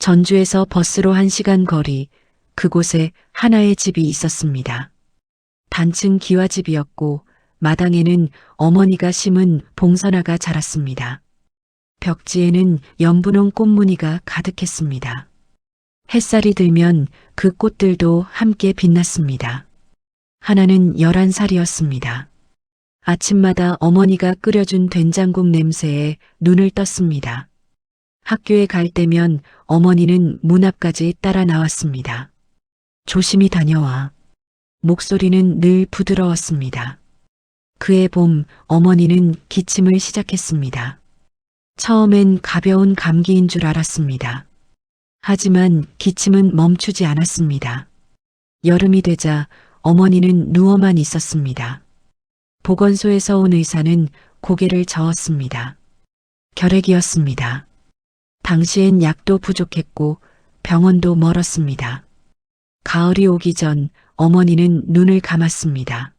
전주에서 버스로 1시간 거리, 그곳에 하나의 집이 있었습니다. 단층 기와집이었고 마당에는 어머니가 심은 봉선화가 자랐습니다. 벽지에는 연분홍 꽃무늬가 가득했습니다. 햇살이 들면 그 꽃들도 함께 빛났습니다. 하나는 11살이었습니다. 아침마다 어머니가 끓여준 된장국 냄새에 눈을 떴습니다. 학교에 갈 때면 어머니는 문 앞까지 따라 나왔습니다. 조심히 다녀와. 목소리는 늘 부드러웠습니다. 그해 봄 어머니는 기침을 시작했습니다. 처음엔 가벼운 감기인 줄 알았습니다. 하지만 기침은 멈추지 않았습니다. 여름이 되자 어머니는 누워만 있었습니다. 보건소에서 온 의사는 고개를 저었습니다. 결핵이었습니다. 당시엔 약도 부족했고 병원도 멀었습니다. 가을이 오기 전 어머니는 눈을 감았습니다.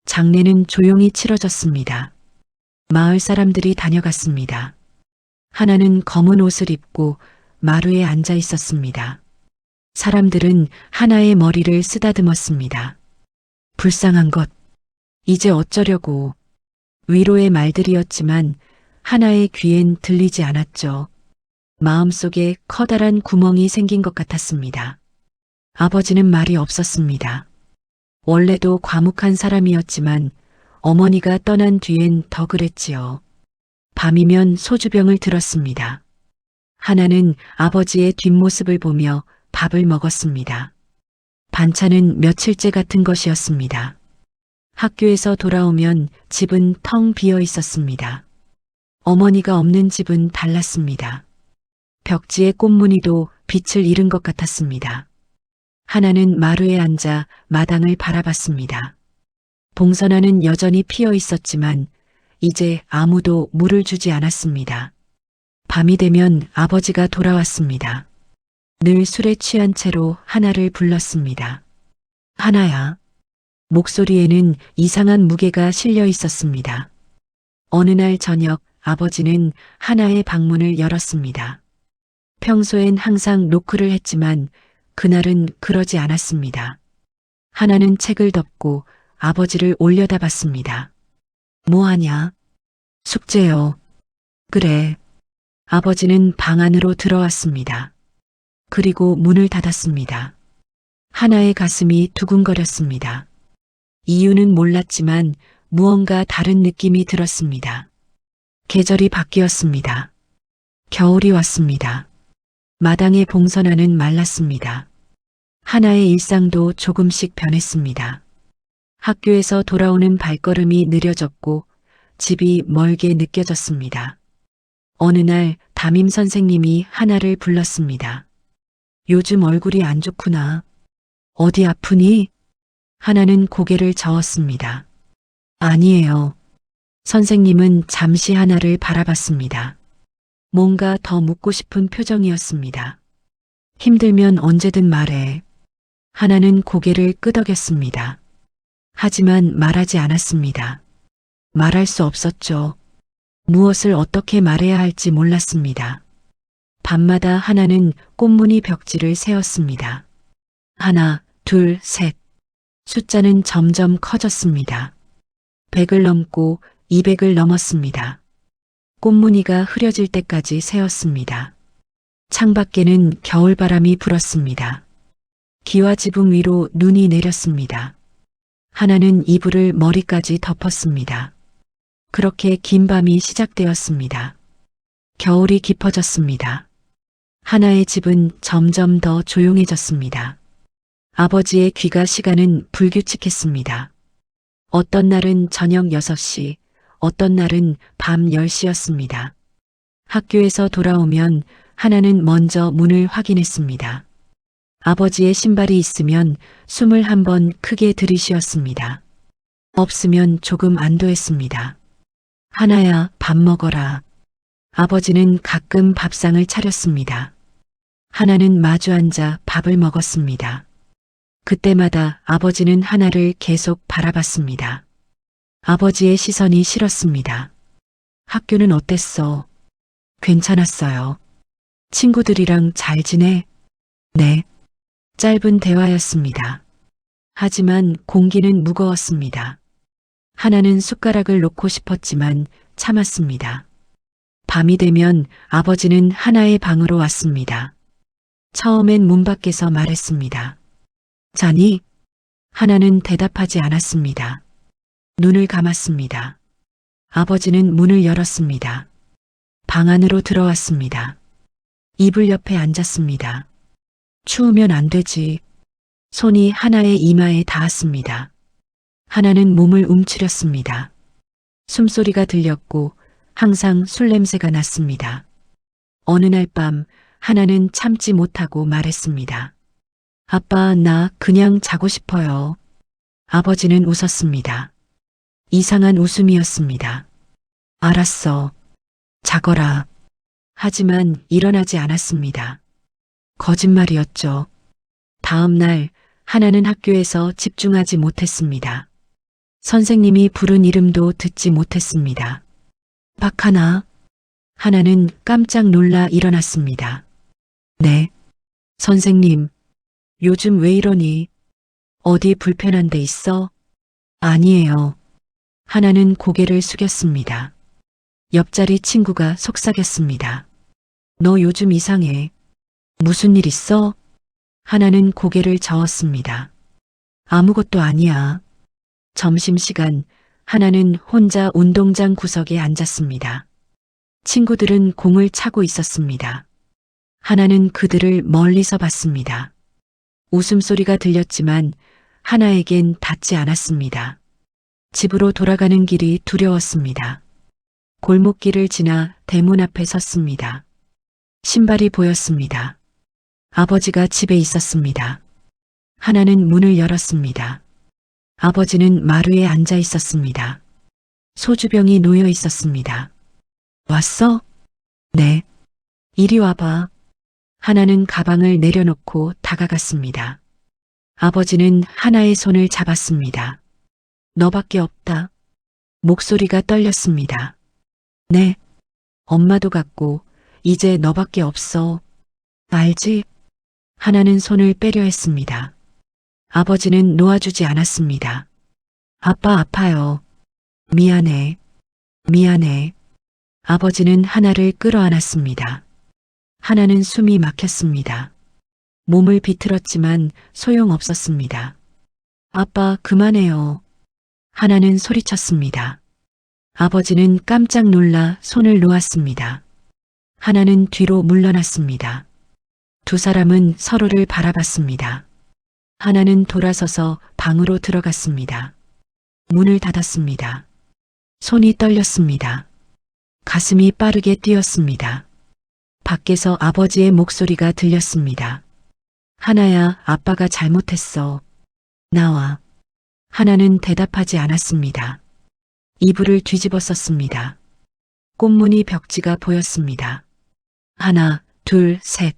장례는 조용히 치러졌습니다. 마을 사람들이 다녀갔습니다. 하나는 검은 옷을 입고 마루에 앉아 있었습니다. 사람들은 하나의 머리를 쓰다듬었습니다. 불쌍한 것, 이제 어쩌려고. 위로의 말들이었지만 하나의 귀엔 들리지 않았죠. 마음속에 커다란 구멍이 생긴 것 같았습니다. 아버지는 말이 없었습니다. 원래도 과묵한 사람이었지만 어머니가 떠난 뒤엔 더 그랬지요. 밤이면 소주병을 들었습니다. 하나는 아버지의 뒷모습을 보며 밥을 먹었습니다. 반찬은 며칠째 같은 것이었습니다. 학교에서 돌아오면 집은 텅 비어 있었습니다. 어머니가 없는 집은 달랐습니다. 벽지의 꽃무늬도 빛을 잃은 것 같았습니다. 하나는 마루에 앉아 마당을 바라봤습니다. 봉선화는 여전히 피어 있었지만 이제 아무도 물을 주지 않았습니다. 밤이 되면 아버지가 돌아왔습니다. 늘 술에 취한 채로 하나를 불렀습니다. 하나야. 목소리에는 이상한 무게가 실려 있었습니다. 어느 날 저녁 아버지는 하나의 방문을 열었습니다. 평소엔 항상 노크를 했지만 그날은 그러지 않았습니다. 하나는 책을 덮고 아버지를 올려다봤습니다. 뭐하냐? 숙제요. 그래. 아버지는 방 안으로 들어왔습니다. 그리고 문을 닫았습니다. 하나의 가슴이 두근거렸습니다. 이유는 몰랐지만 무언가 다른 느낌이 들었습니다. 계절이 바뀌었습니다. 겨울이 왔습니다. 마당의 봉선화는 말랐습니다. 하나의 일상도 조금씩 변했습니다. 학교에서 돌아오는 발걸음이 느려졌고 집이 멀게 느껴졌습니다. 어느 날 담임 선생님이 하나를 불렀습니다. 요즘 얼굴이 안 좋구나. 어디 아프니? 하나는 고개를 저었습니다. 아니에요. 선생님은 잠시 하나를 바라봤습니다. 뭔가 더 묻고 싶은 표정이었습니다. 힘들면 언제든 말해. 하나는 고개를 끄덕였습니다. 하지만 말하지 않았습니다. 말할 수 없었죠. 무엇을 어떻게 말해야 할지 몰랐습니다. 밤마다 하나는 꽃무늬 벽지를 세웠습니다. 하나, 둘, 셋. 숫자는 점점 커졌습니다. 100을 넘고 200을 넘었습니다. 꽃무늬가 흐려질 때까지 세었습니다. 창밖에는 겨울바람이 불었습니다. 기와 지붕 위로 눈이 내렸습니다. 하나는 이불을 머리까지 덮었습니다. 그렇게 긴 밤이 시작되었습니다. 겨울이 깊어졌습니다. 하나의 집은 점점 더 조용해졌습니다. 아버지의 귀가 시간은 불규칙했습니다. 어떤 날은 저녁 6시, 어떤 날은 밤 10시였습니다. 학교에서 돌아오면 하나는 먼저 문을 확인했습니다. 아버지의 신발이 있으면 숨을 한번 크게 들이쉬었습니다. 없으면 조금 안도했습니다. 하나야, 밥 먹어라. 아버지는 가끔 밥상을 차렸습니다. 하나는 마주 앉아 밥을 먹었습니다. 그때마다 아버지는 하나를 계속 바라봤습니다. 아버지의 시선이 싫었습니다. 학교는 어땠어? 괜찮았어요. 친구들이랑 잘 지내? 네. 짧은 대화였습니다. 하지만 공기는 무거웠습니다. 하나는 숟가락을 놓고 싶었지만 참았습니다. 밤이 되면 아버지는 하나의 방으로 왔습니다. 처음엔 문 밖에서 말했습니다. 자니? 하나는 대답하지 않았습니다. 눈을 감았습니다. 아버지는 문을 열었습니다. 방 안으로 들어왔습니다. 이불 옆에 앉았습니다. 추우면 안 되지. 손이 하나의 이마에 닿았습니다. 하나는 몸을 움츠렸습니다. 숨소리가 들렸고 항상 술 냄새가 났습니다. 어느 날 밤 하나는 참지 못하고 말했습니다. 아빠, 나 그냥 자고 싶어요. 아버지는 웃었습니다. 이상한 웃음이었습니다. 알았어. 자거라. 하지만 일어나지 않았습니다. 거짓말이었죠. 다음 날 하나는 학교에서 집중하지 못했습니다. 선생님이 부른 이름도 듣지 못했습니다. 박하나. 하나는 깜짝 놀라 일어났습니다. 네. 선생님, 요즘 왜 이러니? 어디 불편한 데 있어? 아니에요. 하나는 고개를 숙였습니다. 옆자리 친구가 속삭였습니다. 너 요즘 이상해. 무슨 일 있어? 하나는 고개를 저었습니다. 아무것도 아니야. 점심시간 하나는 혼자 운동장 구석에 앉았습니다. 친구들은 공을 차고 있었습니다. 하나는 그들을 멀리서 봤습니다. 웃음소리가 들렸지만 하나에겐 닿지 않았습니다. 집으로 돌아가는 길이 두려웠습니다. 골목길을 지나 대문 앞에 섰습니다. 신발이 보였습니다. 아버지가 집에 있었습니다. 하나는 문을 열었습니다. 아버지는 마루에 앉아 있었습니다. 소주병이 놓여 있었습니다. 왔어? 네. 이리 와봐. 하나는 가방을 내려놓고 다가갔습니다. 아버지는 하나의 손을 잡았습니다. 너밖에 없다. 목소리가 떨렸습니다. 네. 엄마도 갔고 이제 너밖에 없어. 알지? 하나는 손을 빼려 했습니다. 아버지는 놓아주지 않았습니다. 아빠 아파요. 미안해. 미안해. 아버지는 하나를 끌어안았습니다. 하나는 숨이 막혔습니다. 몸을 비틀었지만 소용없었습니다. 아빠 그만해요. 하나는 소리쳤습니다. 아버지는 깜짝 놀라 손을 놓았습니다. 하나는 뒤로 물러났습니다. 두 사람은 서로를 바라봤습니다. 하나는 돌아서서 방으로 들어갔습니다. 문을 닫았습니다. 손이 떨렸습니다. 가슴이 빠르게 뛰었습니다. 밖에서 아버지의 목소리가 들렸습니다. 하나야, 아빠가 잘못했어. 나와. 하나는 대답하지 않았습니다. 이불을 뒤집어 썼습니다. 꽃무늬 벽지가 보였습니다. 하나, 둘, 셋.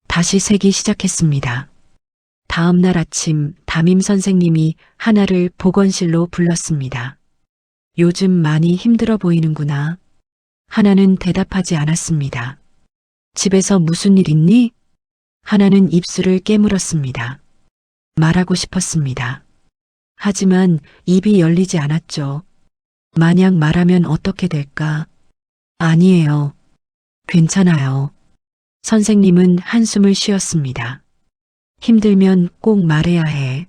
다시 세기 시작했습니다. 다음 날 아침 담임 선생님이 하나를 보건실로 불렀습니다. 요즘 많이 힘들어 보이는구나. 하나는 대답하지 않았습니다. 집에서 무슨 일 있니? 하나는 입술을 깨물었습니다. 말하고 싶었습니다. 하지만 입이 열리지 않았죠. 만약 말하면 어떻게 될까? 아니에요. 괜찮아요. 선생님은 한숨을 쉬었습니다. 힘들면 꼭 말해야 해.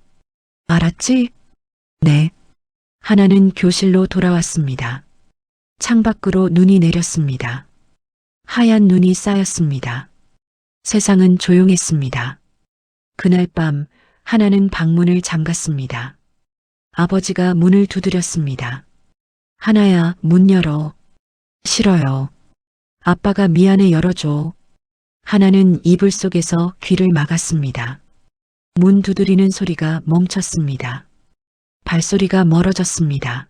알았지? 네. 하나는 교실로 돌아왔습니다. 창밖으로 눈이 내렸습니다. 하얀 눈이 쌓였습니다. 세상은 조용했습니다. 그날 밤 하나는 방문을 잠갔습니다. 아버지가 문을 두드렸습니다. 하나야, 문 열어. 싫어요. 아빠가 미안해 열어줘. 하나는 이불 속에서 귀를 막았습니다. 문 두드리는 소리가 멈췄습니다. 발소리가 멀어졌습니다.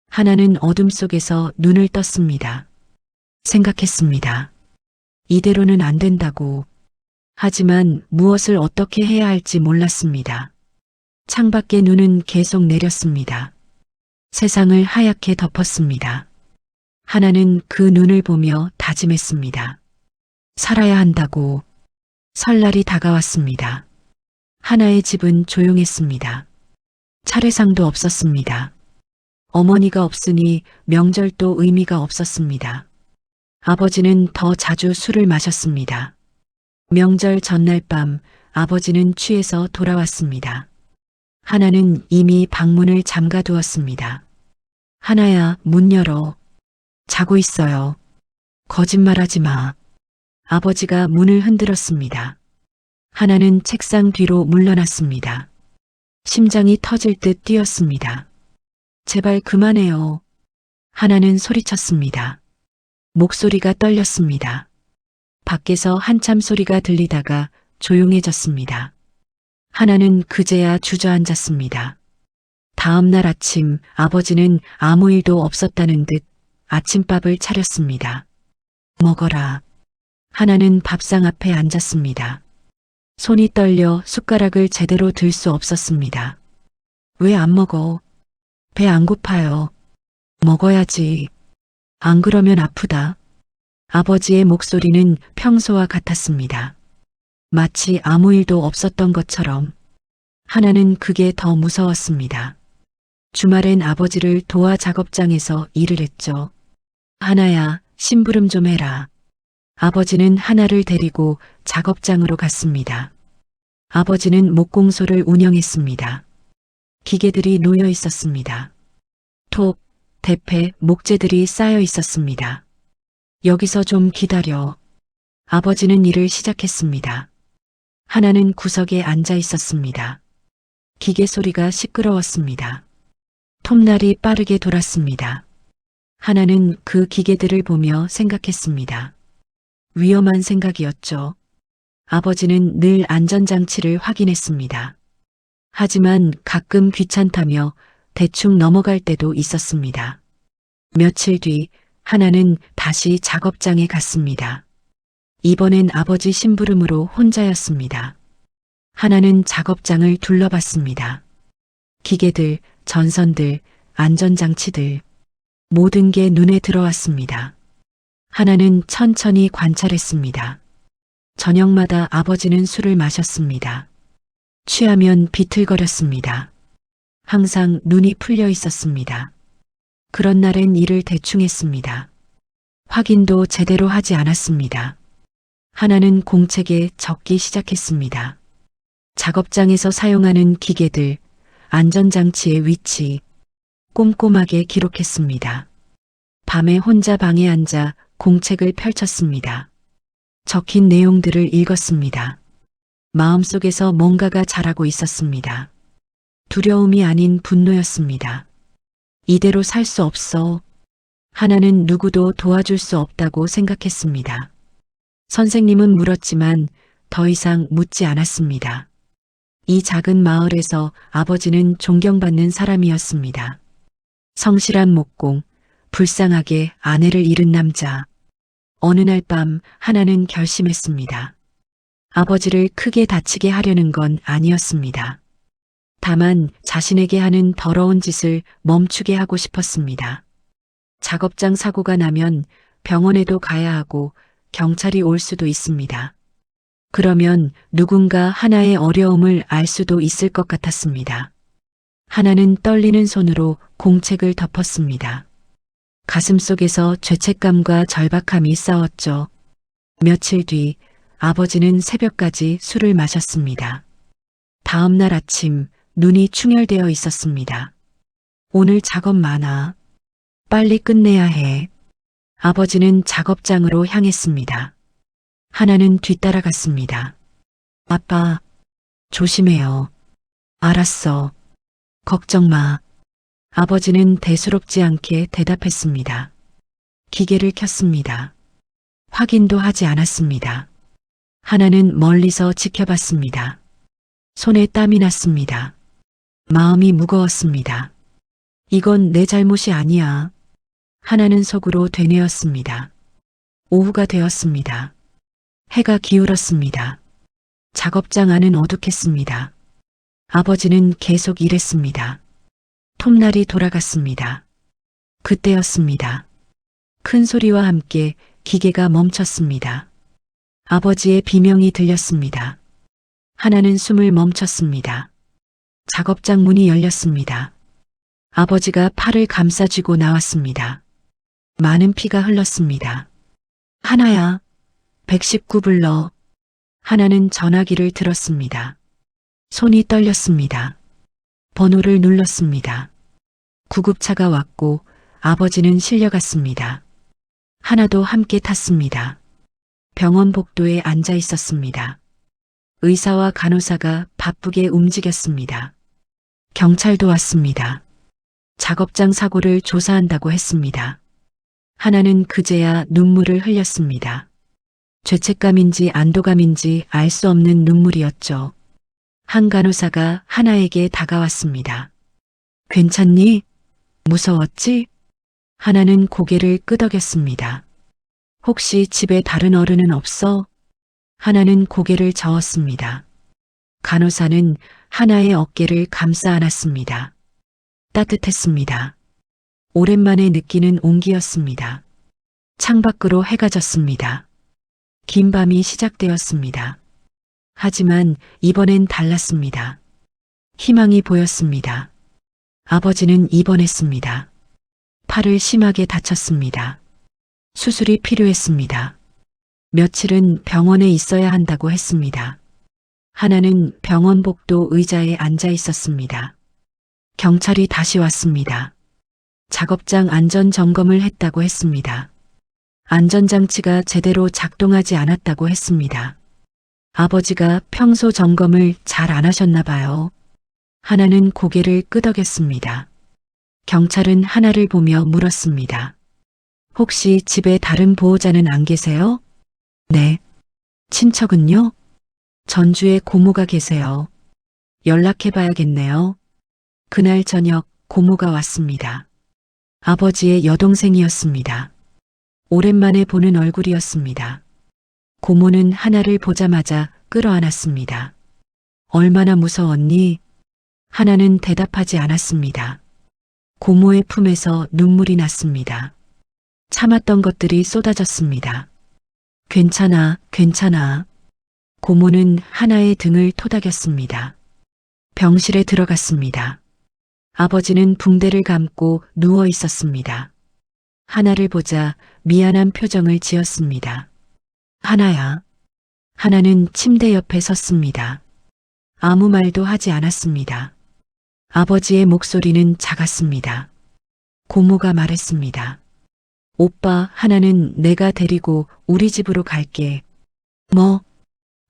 하나는 어둠 속에서 눈을 떴습니다. 생각했습니다. 이대로는 안 된다고. 하지만 무엇을 어떻게 해야 할지 몰랐습니다. 창밖의 눈은 계속 내렸습니다. 세상을 하얗게 덮었습니다. 하나는 그 눈을 보며 다짐했습니다. 살아야 한다고. 설날이 다가왔습니다. 하나의 집은 조용했습니다. 차례상도 없었습니다. 어머니가 없으니 명절도 의미가 없었습니다. 아버지는 더 자주 술을 마셨습니다. 명절 전날 밤 아버지는 취해서 돌아왔습니다. 하나는 이미 방문을 잠가두었습니다. 하나야, 문 열어. 자고 있어요. 거짓말하지 마. 아버지가 문을 흔들었습니다. 하나는 책상 뒤로 물러났습니다. 심장이 터질 듯 뛰었습니다. 제발 그만해요. 하나는 소리쳤습니다. 목소리가 떨렸습니다. 밖에서 한참 소리가 들리다가 조용해졌습니다. 하나는 그제야 주저앉았습니다. 다음 날 아침 아버지는 아무 일도 없었다는 듯 아침밥을 차렸습니다. 먹어라. 하나는 밥상 앞에 앉았습니다. 손이 떨려 숟가락을 제대로 들 수 없었습니다. 왜 안 먹어? 배 안 고파요. 먹어야지. 안 그러면 아프다. 아버지의 목소리는 평소와 같았습니다. 마치 아무 일도 없었던 것처럼. 하나는 그게 더 무서웠습니다. 주말엔 아버지를 도와 작업장에서 일을 했죠. 하나야, 심부름 좀 해라. 아버지는 하나를 데리고 작업장으로 갔습니다. 아버지는 목공소를 운영했습니다. 기계들이 놓여 있었습니다. 톱, 대패, 목재들이 쌓여 있었습니다. 여기서 좀 기다려. 아버지는 일을 시작했습니다. 하나는 구석에 앉아 있었습니다. 기계 소리가 시끄러웠습니다. 톱날이 빠르게 돌았습니다. 하나는 그 기계들을 보며 생각했습니다. 위험한 생각이었죠. 아버지는 늘 안전장치를 확인했습니다. 하지만 가끔 귀찮다며 대충 넘어갈 때도 있었습니다. 며칠 뒤 하나는 다시 작업장에 갔습니다. 이번엔 아버지 심부름으로 혼자였습니다. 하나는 작업장을 둘러봤습니다. 기계들, 전선들, 안전장치들, 모든 게 눈에 들어왔습니다. 하나는 천천히 관찰했습니다. 저녁마다 아버지는 술을 마셨습니다. 취하면 비틀거렸습니다. 항상 눈이 풀려 있었습니다. 그런 날엔 일을 대충 했습니다. 확인도 제대로 하지 않았습니다. 하나는 공책에 적기 시작했습니다. 작업장에서 사용하는 기계들, 안전장치의 위치, 꼼꼼하게 기록했습니다. 밤에 혼자 방에 앉아 공책을 펼쳤습니다. 적힌 내용들을 읽었습니다. 마음속에서 뭔가가 자라고 있었습니다. 두려움이 아닌 분노였습니다. 이대로 살 수 없어. 하나는 누구도 도와줄 수 없다고 생각했습니다. 선생님은 물었지만 더 이상 묻지 않았습니다. 이 작은 마을에서 아버지는 존경받는 사람이었습니다. 성실한 목공, 불쌍하게 아내를 잃은 남자. 어느 날 밤 하나는 결심했습니다. 아버지를 크게 다치게 하려는 건 아니었습니다. 다만 자신에게 하는 더러운 짓을 멈추게 하고 싶었습니다. 작업장 사고가 나면 병원에도 가야 하고 경찰이 올 수도 있습니다. 그러면 누군가 하나의 어려움을 알 수도 있을 것 같았습니다. 하나는 떨리는 손으로 공책을 덮었습니다. 가슴속에서 죄책감과 절박함이 싸웠죠. 며칠 뒤 아버지는 새벽까지 술을 마셨습니다. 다음 날 아침 눈이 충혈되어 있었습니다. 오늘 작업 많아. 빨리 끝내야 해. 아버지는 작업장으로 향했습니다. 하나는 뒤따라갔습니다. 아빠, 조심해요. 알았어. 걱정 마. 아버지는 대수롭지 않게 대답했습니다. 기계를 켰습니다. 확인도 하지 않았습니다. 하나는 멀리서 지켜봤습니다. 손에 땀이 났습니다. 마음이 무거웠습니다. 이건 내 잘못이 아니야. 하나는 속으로 되뇌었습니다. 오후가 되었습니다. 해가 기울었습니다. 작업장 안은 어둑했습니다. 아버지는 계속 일했습니다. 톱날이 돌아갔습니다. 그때였습니다. 큰 소리와 함께 기계가 멈췄습니다. 아버지의 비명이 들렸습니다. 하나는 숨을 멈췄습니다. 작업장 문이 열렸습니다. 아버지가 팔을 감싸쥐고 나왔습니다. 많은 피가 흘렀습니다. 하나야, 119 불러. 하나는 전화기를 들었습니다. 손이 떨렸습니다. 번호를 눌렀습니다. 구급차가 왔고 아버지는 실려갔습니다. 하나도 함께 탔습니다. 병원 복도에 앉아 있었습니다. 의사와 간호사가 바쁘게 움직였습니다. 경찰도 왔습니다. 작업장 사고를 조사한다고 했습니다. 하나는 그제야 눈물을 흘렸습니다. 죄책감인지 안도감인지 알 수 없는 눈물이었죠. 한 간호사가 하나에게 다가왔습니다. 괜찮니? 무서웠지? 하나는 고개를 끄덕였습니다. 혹시 집에 다른 어른은 없어? 하나는 고개를 저었습니다. 간호사는 하나의 어깨를 감싸 안았습니다. 따뜻했습니다. 오랜만에 느끼는 온기였습니다. 창밖으로 해가 졌습니다. 긴 밤이 시작되었습니다. 하지만 이번엔 달랐습니다. 희망이 보였습니다. 아버지는 입원했습니다. 팔을 심하게 다쳤습니다. 수술이 필요했습니다. 며칠은 병원에 있어야 한다고 했습니다. 하나는 병원 복도 의자에 앉아 있었습니다. 경찰이 다시 왔습니다. 작업장 안전 점검을 했다고 했습니다. 안전장치가 제대로 작동하지 않았다고 했습니다. 아버지가 평소 점검을 잘 안 하셨나 봐요. 하나는 고개를 끄덕였습니다. 경찰은 하나를 보며 물었습니다. 혹시 집에 다른 보호자는 안 계세요? 네. 친척은요? 전주에 고모가 계세요. 연락해봐야겠네요. 그날 저녁 고모가 왔습니다. 아버지의 여동생이었습니다. 오랜만에 보는 얼굴이었습니다. 고모는 하나를 보자마자 끌어안았습니다. 얼마나 무서웠니? 하나는 대답하지 않았습니다. 고모의 품에서 눈물이 났습니다. 참았던 것들이 쏟아졌습니다. 괜찮아, 괜찮아. 고모는 하나의 등을 토닥였습니다. 병실에 들어갔습니다. 아버지는 붕대를 감고 누워 있었습니다. 하나를 보자 미안한 표정을 지었습니다. 하나야. 하나는 침대 옆에 섰습니다. 아무 말도 하지 않았습니다. 아버지의 목소리는 작았습니다. 고모가 말했습니다. 오빠, 하나는 내가 데리고 우리 집으로 갈게. 뭐?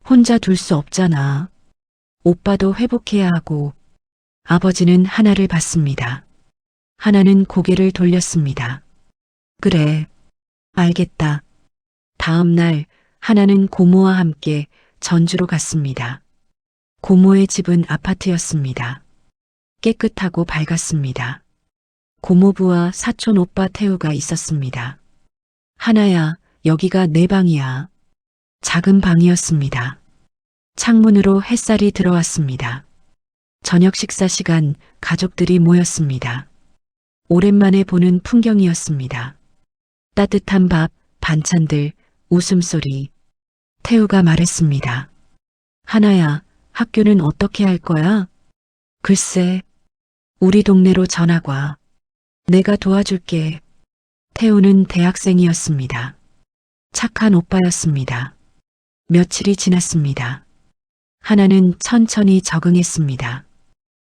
혼자 둘 수 없잖아. 오빠도 회복해야 하고. 아버지는 하나를 봤습니다. 하나는 고개를 돌렸습니다. 그래. 알겠다. 다음 날 하나는 고모와 함께 전주로 갔습니다. 고모의 집은 아파트였습니다. 깨끗하고 밝았습니다. 고모부와 사촌 오빠 태우가 있었습니다. 하나야, 여기가 내 방이야. 작은 방이었습니다. 창문으로 햇살이 들어왔습니다. 저녁 식사 시간 가족들이 모였습니다. 오랜만에 보는 풍경이었습니다. 따뜻한 밥, 반찬들, 웃음소리. 태우가 말했습니다. 하나야, 학교는 어떻게 할 거야? 글쎄, 우리 동네로 전학 와. 내가 도와줄게. 태우는 대학생이었습니다. 착한 오빠였습니다. 며칠이 지났습니다. 하나는 천천히 적응했습니다.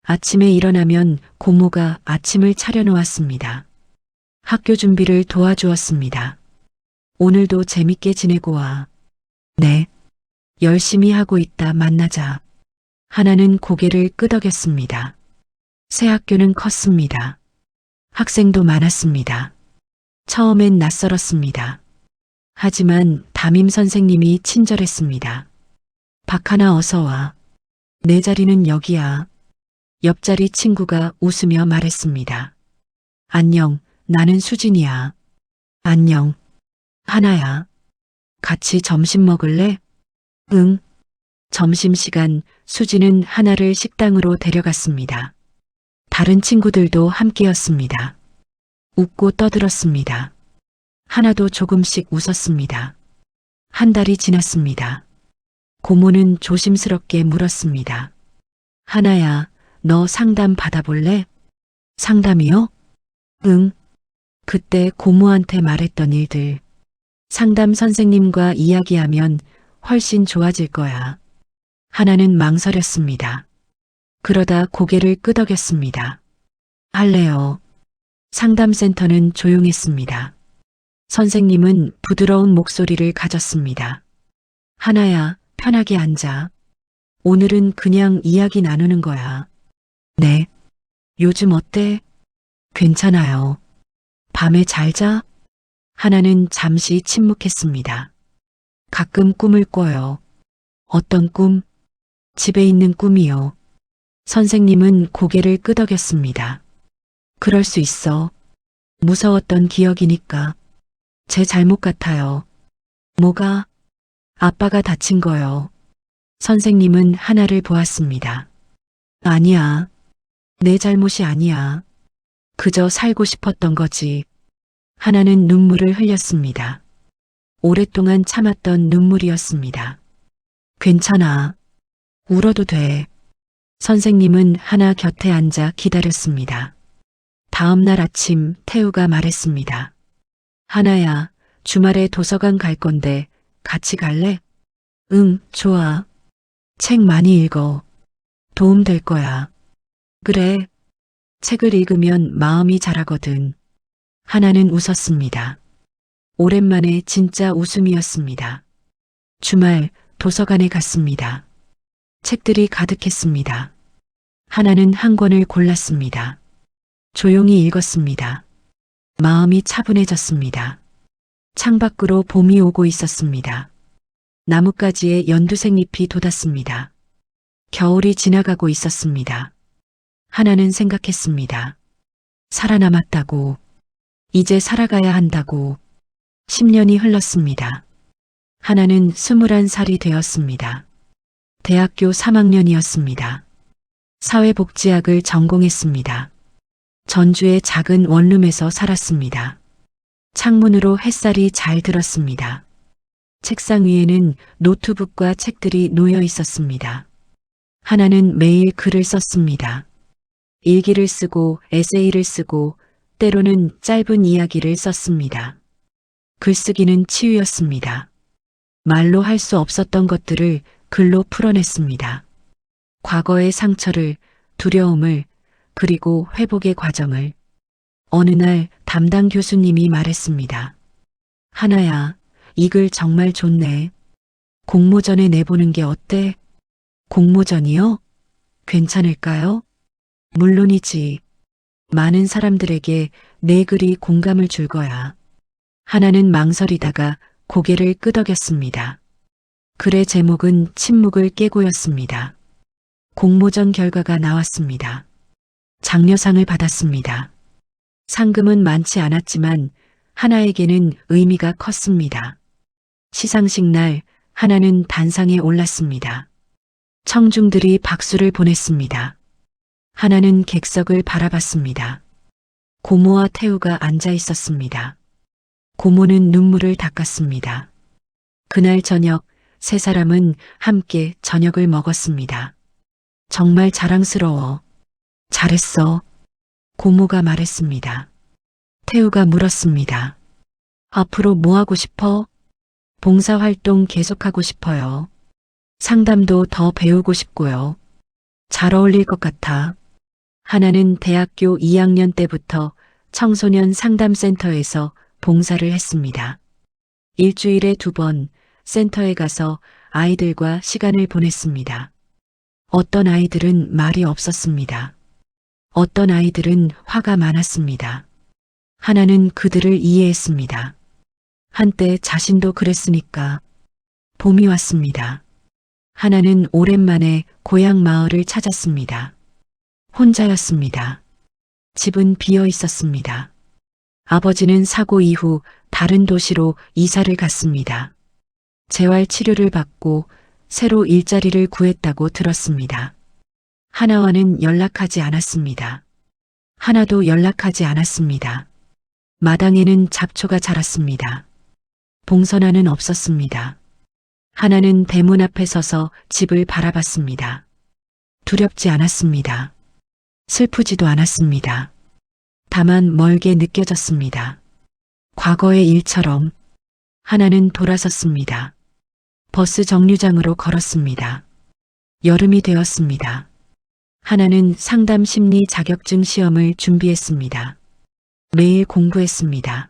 아침에 일어나면 고모가 아침을 차려놓았습니다. 학교 준비를 도와주었습니다. 오늘도 재밌게 지내고 와. 네. 열심히 하고 있다. 만나자. 하나는 고개를 끄덕였습니다. 새 학교는 컸습니다. 학생도 많았습니다. 처음엔 낯설었습니다. 하지만 담임 선생님이 친절했습니다. 박하나 어서 와. 내 자리는 여기야. 옆자리 친구가 웃으며 말했습니다. 안녕, 나는 수진이야. 안녕. 하나야. 같이 점심 먹을래? 응. 점심시간 수진은 하나를 식당으로 데려갔습니다. 다른 친구들도 함께였습니다. 웃고 떠들었습니다. 하나도 조금씩 웃었습니다. 한 달이 지났습니다. 고모는 조심스럽게 물었습니다. 하나야, 너 상담 받아볼래? 상담이요? 응. 그때 고모한테 말했던 일들. 상담 선생님과 이야기하면 훨씬 좋아질 거야. 하나는 망설였습니다. 그러다 고개를 끄덕였습니다. 할래요. 상담센터는 조용했습니다. 선생님은 부드러운 목소리를 가졌습니다. 하나야, 편하게 앉아. 오늘은 그냥 이야기 나누는 거야. 네. 요즘 어때? 괜찮아요. 밤에 잘 자? 하나는 잠시 침묵했습니다. 가끔 꿈을 꿔요. 어떤 꿈? 집에 있는 꿈이요. 선생님은 고개를 끄덕였습니다. 그럴 수 있어. 무서웠던 기억이니까. 제 잘못 같아요. 뭐가? 아빠가 다친 거요. 선생님은 하나를 보았습니다. 아니야. 내 잘못이 아니야. 그저 살고 싶었던 거지. 하나는 눈물을 흘렸습니다. 오랫동안 참았던 눈물이었습니다. 괜찮아. 울어도 돼. 선생님은 하나 곁에 앉아 기다렸습니다. 다음 날 아침 태우가 말했습니다. 하나야, 주말에 도서관 갈 건데 같이 갈래? 응, 좋아. 책 많이 읽어. 도움 될 거야. 그래. 책을 읽으면 마음이 자라거든. 하나는 웃었습니다. 오랜만에 진짜 웃음이었습니다. 주말 도서관에 갔습니다. 책들이 가득했습니다. 하나는 한 권을 골랐습니다. 조용히 읽었습니다. 마음이 차분해졌습니다. 창밖으로 봄이 오고 있었습니다. 나뭇가지에 연두색 잎이 돋았습니다. 겨울이 지나가고 있었습니다. 하나는 생각했습니다. 살아남았다고. 이제 살아가야 한다고. 10년이 흘렀습니다. 하나는 21살이 되었습니다. 대학교 3학년이었습니다. 사회복지학을 전공했습니다. 전주의 작은 원룸에서 살았습니다. 창문으로 햇살이 잘 들었습니다. 책상 위에는 노트북과 책들이 놓여 있었습니다. 하나는 매일 글을 썼습니다. 일기를 쓰고 에세이를 쓰고 때로는 짧은 이야기를 썼습니다. 글쓰기는 치유였습니다. 말로 할 수 없었던 것들을 글로 풀어냈습니다. 과거의 상처를, 두려움을, 그리고 회복의 과정을. 어느 날 담당 교수님이 말했습니다. 하나야, 이 글 정말 좋네. 공모전에 내보는 게 어때? 공모전이요? 괜찮을까요? 물론이지. 많은 사람들에게 내 글이 공감을 줄 거야. 하나는 망설이다가 고개를 끄덕였습니다. 글의 제목은 침묵을 깨고였습니다. 공모전 결과가 나왔습니다. 장려상을 받았습니다. 상금은 많지 않았지만 하나에게는 의미가 컸습니다. 시상식 날 하나는 단상에 올랐습니다. 청중들이 박수를 보냈습니다. 하나는 객석을 바라봤습니다. 고모와 태우가 앉아 있었습니다. 고모는 눈물을 닦았습니다. 그날 저녁 세 사람은 함께 저녁을 먹었습니다. 정말 자랑스러워. 잘했어. 고모가 말했습니다. 태우가 물었습니다. 앞으로 뭐 하고 싶어? 봉사활동 계속하고 싶어요. 상담도 더 배우고 싶고요. 잘 어울릴 것 같아. 하나는 대학교 2학년 때부터 청소년 상담센터에서 봉사를 했습니다. 일주일에 2번 센터에 가서 아이들과 시간을 보냈습니다. 어떤 아이들은 말이 없었습니다. 어떤 아이들은 화가 많았습니다. 하나는 그들을 이해했습니다. 한때 자신도 그랬으니까. 봄이 왔습니다. 하나는 오랜만에 고향 마을을 찾았습니다. 혼자였습니다. 집은 비어 있었습니다. 아버지는 사고 이후 다른 도시로 이사를 갔습니다. 재활 치료를 받고 새로 일자리를 구했다고 들었습니다. 하나와는 연락하지 않았습니다. 하나도 연락하지 않았습니다. 마당에는 잡초가 자랐습니다. 봉선화는 없었습니다. 하나는 대문 앞에 서서 집을 바라봤습니다. 두렵지 않았습니다. 슬프지도 않았습니다. 다만 멀게 느껴졌습니다. 과거의 일처럼 하나는 돌아섰습니다. 버스 정류장으로 걸었습니다. 여름이 되었습니다. 하나는 상담 심리 자격증 시험을 준비했습니다. 매일 공부했습니다.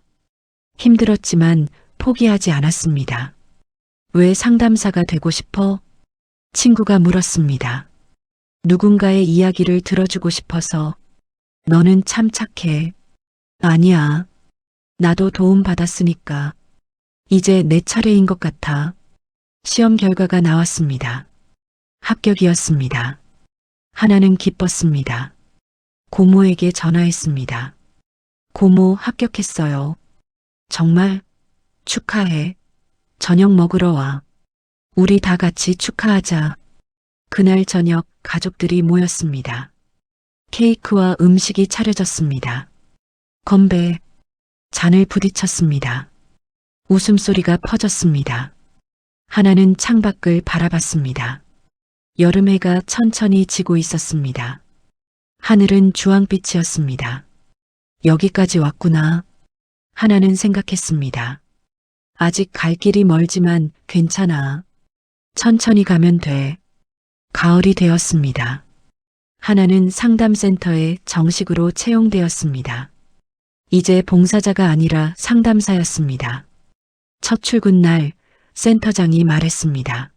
힘들었지만 포기하지 않았습니다. 왜 상담사가 되고 싶어? 친구가 물었습니다. 누군가의 이야기를 들어주고 싶어서. 너는 참 착해. 아니야. 나도 도움 받았으니까. 이제 내 차례인 것 같아. 시험 결과가 나왔습니다. 합격이었습니다. 하나는 기뻤습니다. 고모에게 전화했습니다. 고모 합격했어요. 정말? 축하해. 저녁 먹으러 와. 우리 다 같이 축하하자. 그날 저녁 가족들이 모였습니다. 케이크와 음식이 차려졌습니다. 건배. 잔을 부딪혔습니다. 웃음소리가 퍼졌습니다. 하나는 창밖을 바라봤습니다. 여름해가 천천히 지고 있었습니다. 하늘은 주황빛이었습니다. 여기까지 왔구나. 하나는 생각했습니다. 아직 갈 길이 멀지만 괜찮아. 천천히 가면 돼. 가을이 되었습니다. 하나는 상담센터에 정식으로 채용되었습니다. 이제 봉사자가 아니라 상담사였습니다. 첫 출근 날 센터장이 말했습니다.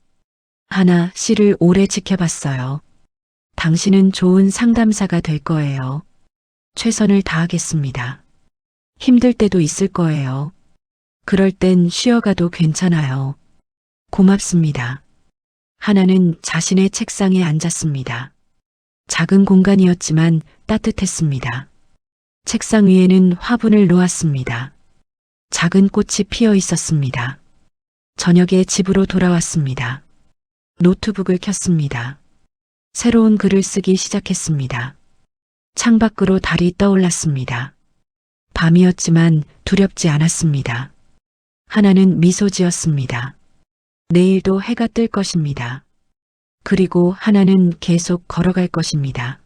하나 씨를 오래 지켜봤어요. 당신은 좋은 상담사가 될 거예요. 최선을 다하겠습니다. 힘들 때도 있을 거예요. 그럴 땐 쉬어가도 괜찮아요. 고맙습니다. 하나는 자신의 책상에 앉았습니다. 작은 공간이었지만 따뜻했습니다. 책상 위에는 화분을 놓았습니다. 작은 꽃이 피어 있었습니다. 저녁에 집으로 돌아왔습니다. 노트북을 켰습니다. 새로운 글을 쓰기 시작했습니다. 창밖으로 달이 떠올랐습니다. 밤이었지만 두렵지 않았습니다. 하나는 미소 지었습니다. 내일도 해가 뜰 것입니다. 그리고 하나는 계속 걸어갈 것입니다.